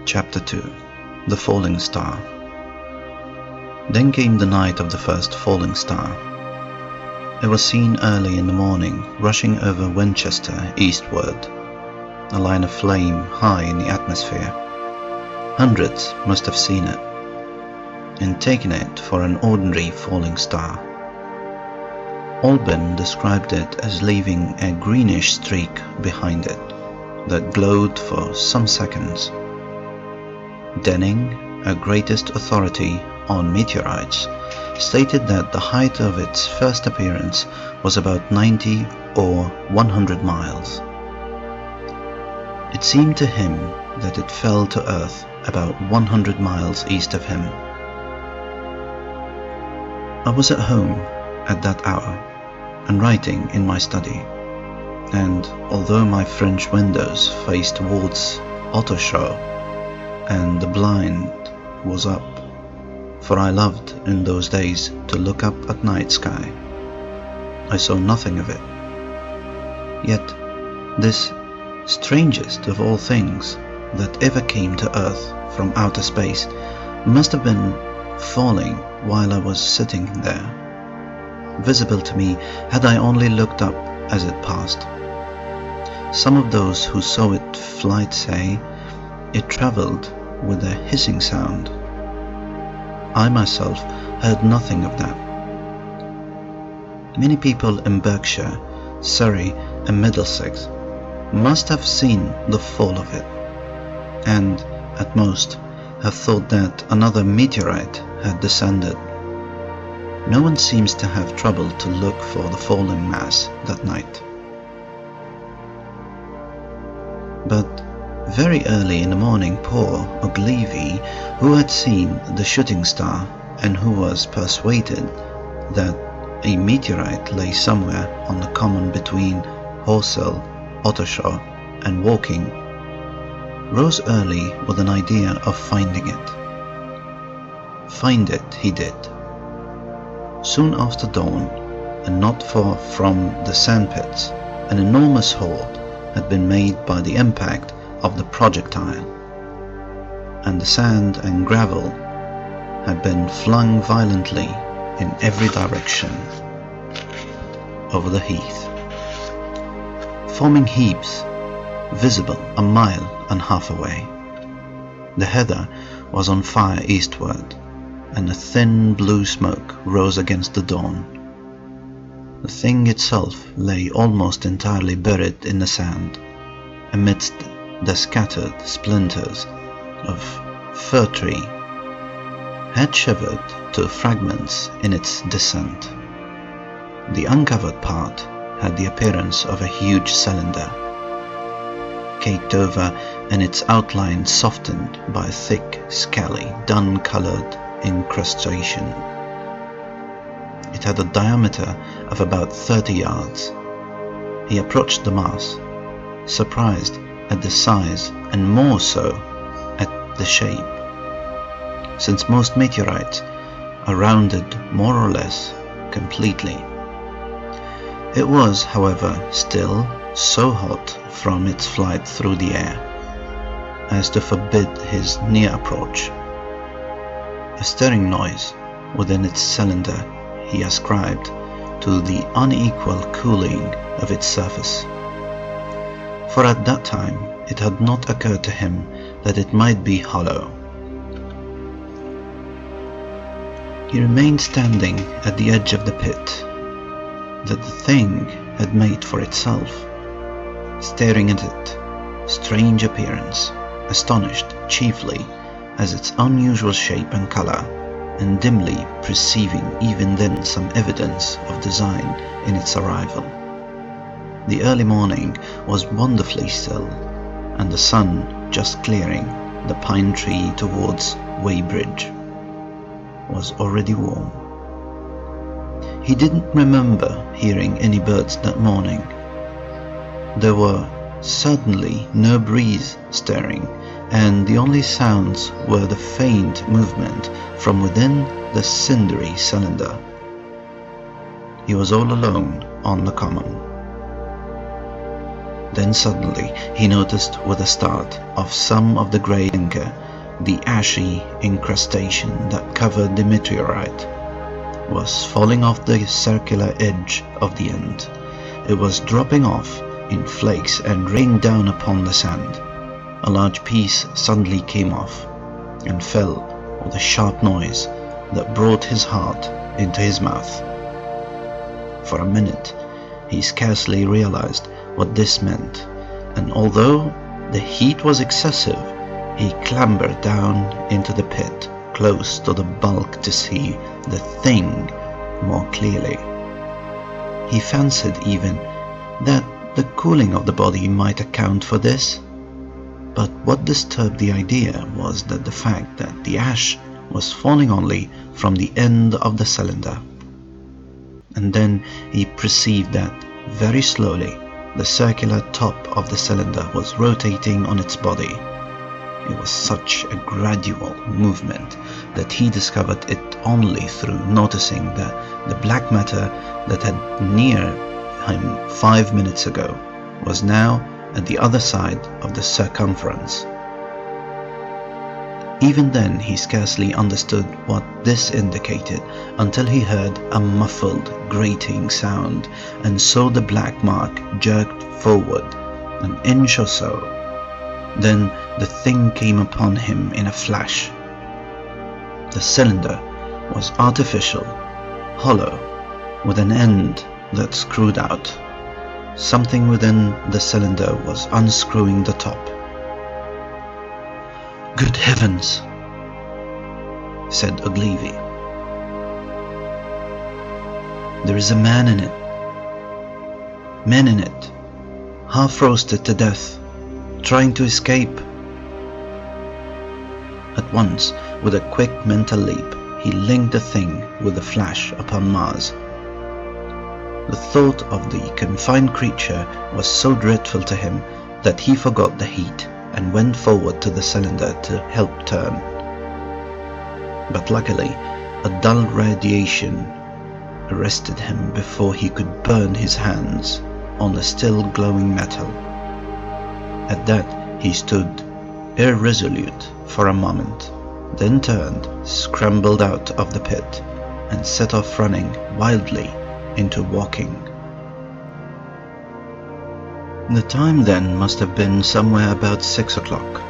Chapter 2. The Falling Star. Then came the night of the first falling star. It was seen early in the morning, rushing over Winchester eastward, a line of flame high in the atmosphere. Hundreds must have seen it, and taken it for an ordinary falling star. Albin described it as leaving a greenish streak behind it that glowed for some seconds. Denning, a greatest authority on meteorites, stated that the height of its first appearance was about 90 or 100 miles. It seemed to him that it fell to Earth about 100 miles east of him. I was at home at that hour and writing in my study, and although my French windows faced towards Ottershaw and the blind was up, for I loved in those days to look up at night sky, I saw nothing of it. Yet this strangest of all things that ever came to Earth from outer space must have been falling while I was sitting there, visible to me had I only looked up as it passed. Some of those who saw it flight say it travelled with a hissing sound. I myself heard nothing of that. Many people in Berkshire, Surrey and Middlesex must have seen the fall of it, and at most have thought that another meteorite had descended. No one seems to have troubled to look for the falling mass that night. But very early in the morning, poor Ogilvy, who had seen the shooting star and who was persuaded that a meteorite lay somewhere on the common between Horsell, Ottershaw and Woking, rose early with an idea of finding it. Find it he did. Soon after dawn, and not far from the sandpits, an enormous hole had been made by the impact of the projectile, and the sand and gravel had been flung violently in every direction over the heath, forming heaps visible a mile and a half away. The heather was on fire eastward, and a thin blue smoke rose against the dawn. The thing itself lay almost entirely buried in the sand, amidst the scattered splinters of fir tree, had shivered to fragments in its descent. The uncovered part had the appearance of a huge cylinder, caked over and its outline softened by a thick, scaly, dun-coloured incrustation. It had a diameter of about 30 yards. He approached the mass, surprised at the size and more so at the shape, since most meteorites are rounded more or less completely. It was, however, still so hot from its flight through the air as to forbid his near approach. A stirring noise within its cylinder he ascribed to the unequal cooling of its surface, for at that time it had not occurred to him that it might be hollow. He remained standing at the edge of the pit that the thing had made for itself, staring at its strange appearance, astonished chiefly as its unusual shape and colour, and dimly perceiving even then some evidence of design in its arrival. The early morning was wonderfully still, and the sun, just clearing the pine tree towards Weybridge, was already warm. He didn't remember hearing any birds that morning. There were certainly no breeze stirring, and the only sounds were the faint movement from within the cindery cylinder. He was all alone on the common. Then suddenly he noticed with a start of some of the grey inker, the ashy incrustation that covered the meteorite, was falling off the circular edge of the end. It was dropping off in flakes and raining down upon the sand. A large piece suddenly came off and fell with a sharp noise that brought his heart into his mouth. For a minute he scarcely realized what this meant, and although the heat was excessive, he clambered down into the pit close to the bulk to see the thing more clearly. He fancied even that the cooling of the body might account for this, but what disturbed the idea was that the fact that the ash was falling only from the end of the cylinder. And then he perceived that, very slowly, the circular top of the cylinder was rotating on its body. It was such a gradual movement that he discovered it only through noticing that the black matter that had near him 5 minutes ago was now at the other side of the circumference. Even then he scarcely understood what this indicated until he heard a muffled, grating sound and saw the black mark jerked forward an inch or so. Then the thing came upon him in a flash. The cylinder was artificial, hollow, with an end that screwed out. Something within the cylinder was unscrewing the top. "Good heavens," said Ogilvy. "There is a man in it. Men in it, half roasted to death, trying to escape." At once, with a quick mental leap, he linked the thing with the flash upon Mars. The thought of the confined creature was so dreadful to him that he forgot the heat and went forward to the cylinder to help turn. But luckily, a dull radiation arrested him before he could burn his hands on the still glowing metal. At that he stood irresolute for a moment, then turned, scrambled out of the pit, and set off running wildly into walking. The time then must have been somewhere about 6 o'clock.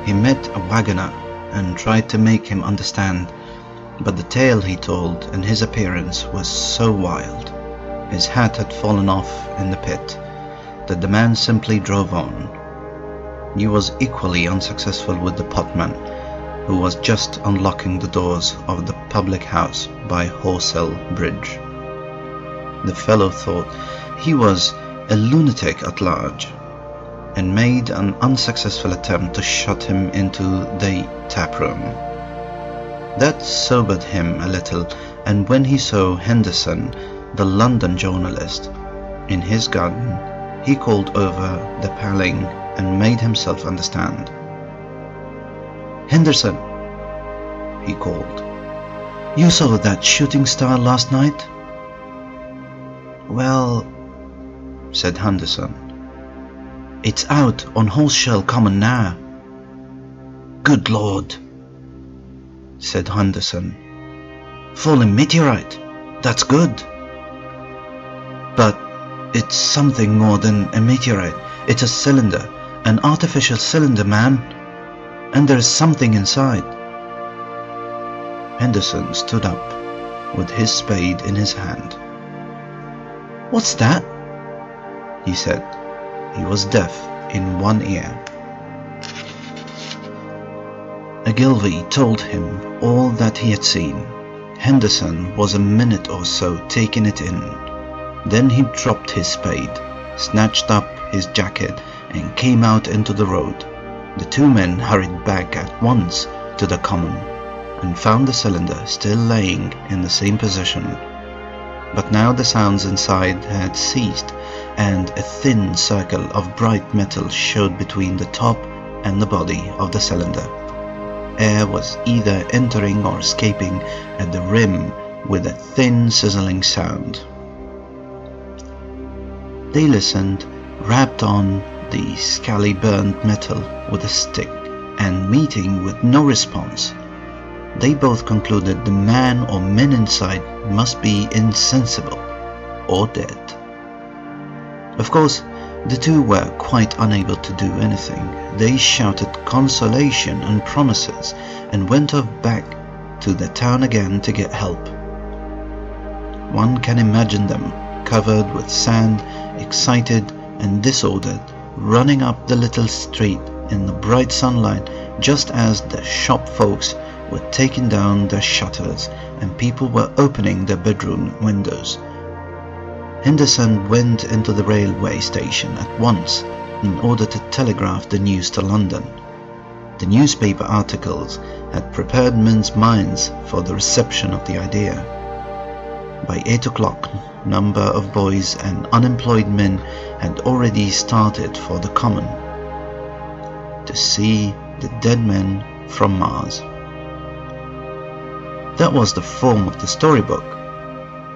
He met a wagoner and tried to make him understand, but the tale he told and his appearance was so wild, his hat had fallen off in the pit, that the man simply drove on. He was equally unsuccessful with the potman, who was just unlocking the doors of the public house by Horsell Bridge. The fellow thought he was a lunatic at large, and made an unsuccessful attempt to shut him into the tap-room. That sobered him a little, and when he saw Henderson, the London journalist, in his garden, he called over the paling and made himself understand. "Henderson," he called, "you saw that shooting star last night?" "Well," said Henderson, "it's out on Horsell Common now." "Good Lord," said Henderson. "Falling meteorite, that's good." "But it's something more than a meteorite. It's a cylinder, an artificial cylinder, man, and there's something inside." Henderson stood up with his spade in his hand. "What's that?" he said. He was deaf in one ear. Ogilvy told him all that he had seen. Henderson was a minute or so taking it in. Then he dropped his spade, snatched up his jacket, and came out into the road. The two men hurried back at once to the common, and found the cylinder still laying in the same position. But now the sounds inside had ceased, and a thin circle of bright metal showed between the top and the body of the cylinder. Air was either entering or escaping at the rim with a thin sizzling sound. They listened, wrapped on the scaly burnt metal with a stick and meeting with no response, they both concluded the man or men inside must be insensible or dead. Of course, the two were quite unable to do anything. They shouted consolation and promises and went off back to the town again to get help. One can imagine them, covered with sand, excited and disordered, running up the little street in the bright sunlight just as the shop folks were taking down their shutters and people were opening their bedroom windows. Henderson went into the railway station at once in order to telegraph the news to London. The newspaper articles had prepared men's minds for the reception of the idea. By 8 o'clock, number of boys and unemployed men had already started for the common to see the dead men from Mars. That was the form of the storybook.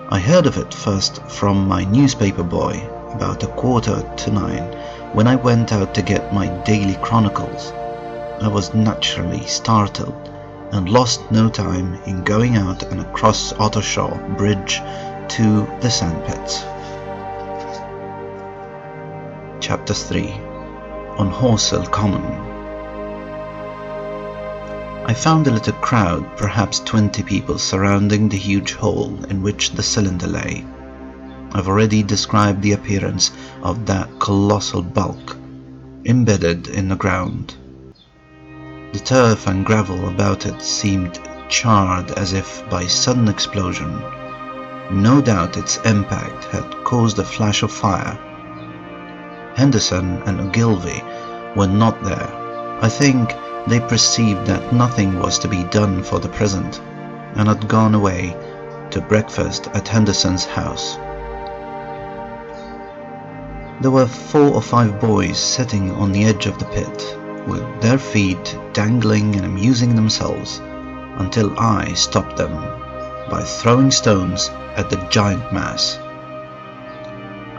I heard of it first from my newspaper boy about 9:15 when I went out to get my daily chronicles. I was naturally startled and lost no time in going out and across Ottershaw Bridge to the sandpits. Chapter 3. On Horsell Common. I found a little crowd, perhaps 20 people, surrounding the huge hole in which the cylinder lay. I've already described the appearance of that colossal bulk, embedded in the ground. The turf and gravel about it seemed charred as if by sudden explosion. No doubt its impact had caused a flash of fire. Henderson and Ogilvy were not there. I think they perceived that nothing was to be done for the present, and had gone away to breakfast at Henderson's house. There were 4 or 5 boys sitting on the edge of the pit, with their feet dangling and amusing themselves, until I stopped them by throwing stones at the giant mass.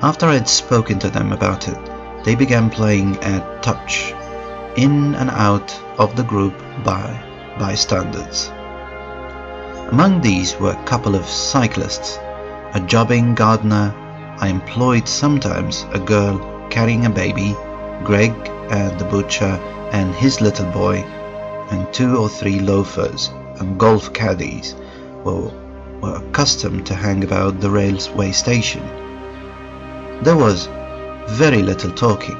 After I had spoken to them about it, they began playing at touch, in and out of the group by bystanders. Among these were a couple of cyclists, a jobbing gardener I employed sometimes, a girl carrying a baby, Greg and the butcher and his little boy, and 2 or 3 loafers and golf caddies who were accustomed to hang about the railway station. There was very little talking.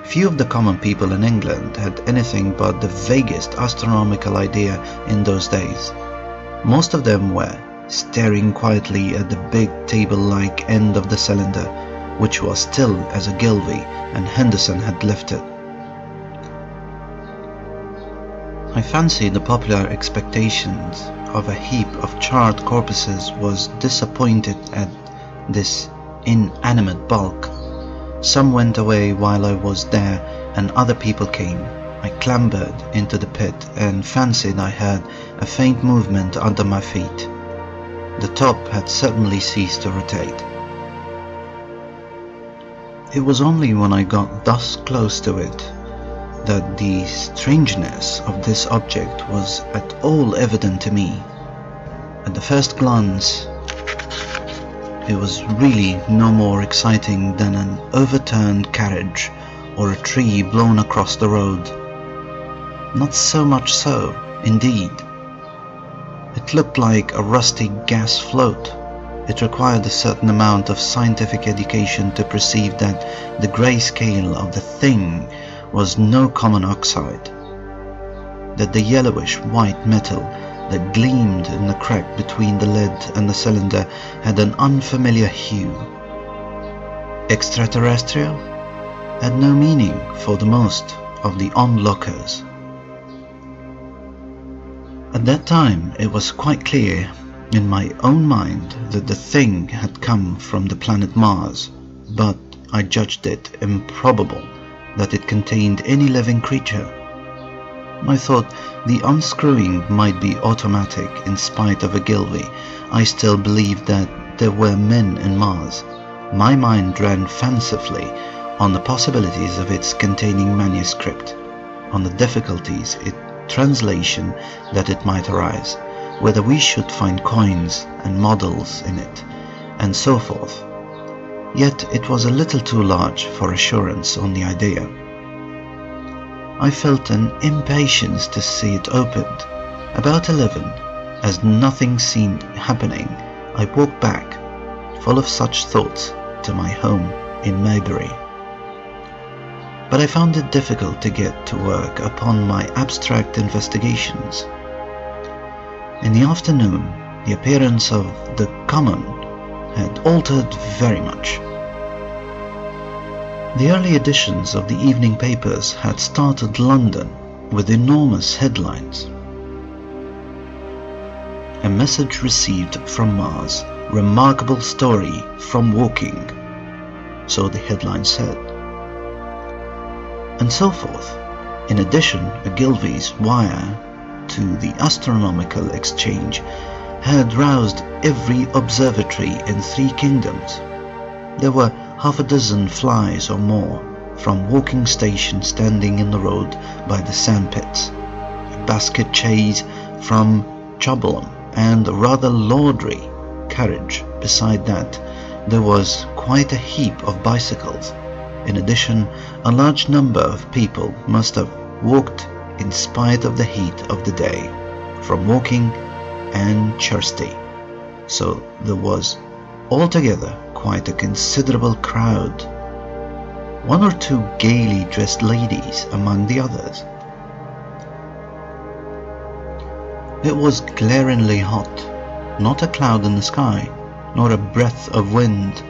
Few of the common people in England had anything but the vaguest astronomical idea in those days. Most of them were staring quietly at the big table-like end of the cylinder, which was still as Ogilvy and Henderson had left it. I fancy the popular expectations of a heap of charred corpses was disappointed at this inanimate bulk. Some went away while I was there, and other people came. I clambered into the pit and fancied I heard a faint movement under my feet. The top had certainly ceased to rotate. It was only when I got thus close to it that the strangeness of this object was at all evident to me. At the first glance, it was really no more exciting than an overturned carriage or a tree blown across the road. Not so much so, indeed. It looked like a rusty gas float. It required a certain amount of scientific education to perceive that the grey scale of the thing was no common oxide, that the yellowish white metal that gleamed in the crack between the lid and the cylinder had an unfamiliar hue. Extraterrestrial had no meaning for the most of the onlookers. At that time it was quite clear in my own mind that the thing had come from the planet Mars, but I judged it improbable that it contained any living creature. I thought the unscrewing might be automatic in spite of Ogilvy. I still believed that there were men in Mars. My mind ran fancifully on the possibilities of its containing manuscript, on the difficulties in translation that it might arise, whether we should find coins and models in it, and so forth. Yet it was a little too large for assurance on the idea. I felt an impatience to see it opened. About 11, as nothing seemed happening, I walked back, full of such thoughts, to my home in Maybury. But I found it difficult to get to work upon my abstract investigations. In the afternoon, the appearance of the common had altered very much. The early editions of the evening papers had started London with enormous headlines. A message received from Mars, remarkable story from walking, so the headline said, and so forth. In addition, Ogilvy's wire to the Astronomical Exchange had roused every observatory in 3 kingdoms. There were half a dozen flies or more from walking stations standing in the road by the sandpits, a basket chaise from Chobham, and a rather lordly carriage. Beside that, there was quite a heap of bicycles. In addition, a large number of people must have walked in spite of the heat of the day, from Woking and Chertsey, so there was altogether quite a considerable crowd. 1 or 2 gaily dressed ladies among the others. It was glaringly hot, not a cloud in the sky, nor a breath of wind,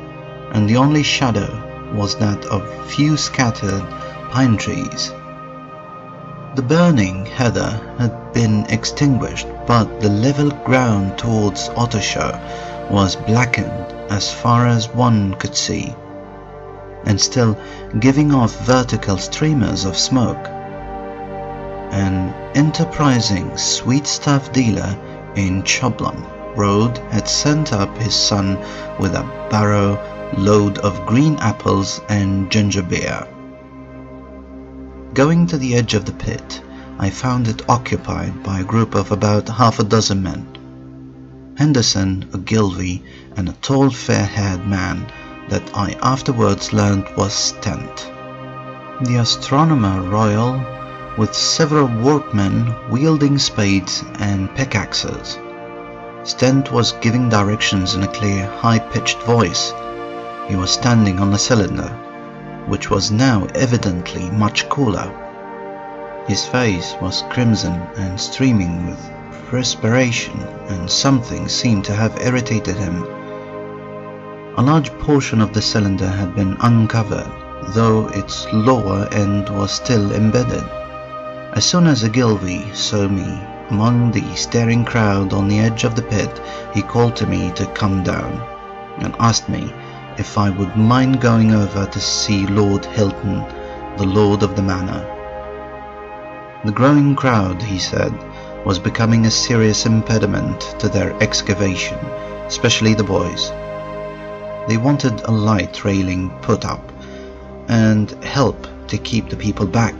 and the only shadow was that of few scattered pine trees. The burning heather had been extinguished, but the level ground towards Ottershaw was blackened as far as one could see, and still giving off vertical streamers of smoke. An enterprising sweetstuff dealer in Chobham Road had sent up his son with a barrow load of green apples and ginger beer. Going to the edge of the pit, I found it occupied by a group of about half a dozen men. Henderson, Ogilvy, and a tall fair-haired man that I afterwards learned was Stent, the Astronomer Royal, with several workmen wielding spades and pickaxes. Stent was giving directions in a clear, high-pitched voice. He was standing on the cylinder, which was now evidently much cooler. His face was crimson and streaming with perspiration, and something seemed to have irritated him. A large portion of the cylinder had been uncovered, though its lower end was still embedded. As soon as Ogilvy saw me among the staring crowd on the edge of the pit, he called to me to come down, and asked me if I would mind going over to see Lord Hilton, the lord of the manor. The growing crowd, he said, was becoming a serious impediment to their excavation, especially the boys. They wanted a light railing put up, and help to keep the people back.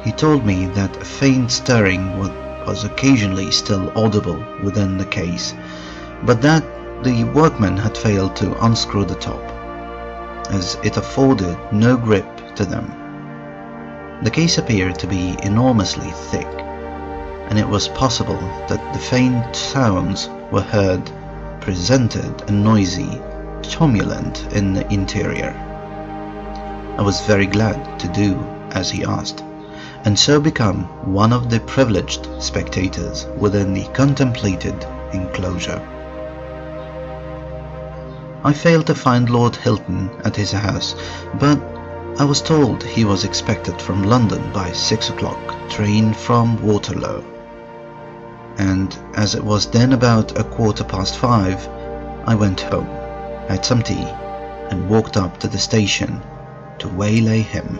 He told me that a faint stirring was occasionally still audible within the case, but that the workmen had failed to unscrew the top, as it afforded no grip to them. The case appeared to be enormously thick, and it was possible that the faint sounds were heard, presented a noisy tumult in the interior. I was very glad to do as he asked, and so become one of the privileged spectators within the contemplated enclosure. I failed to find Lord Hilton at his house, but I was told he was expected from London by 6 o'clock, train from Waterloo, and as it was then about 5:15, I went home, had some tea, and walked up to the station to waylay him.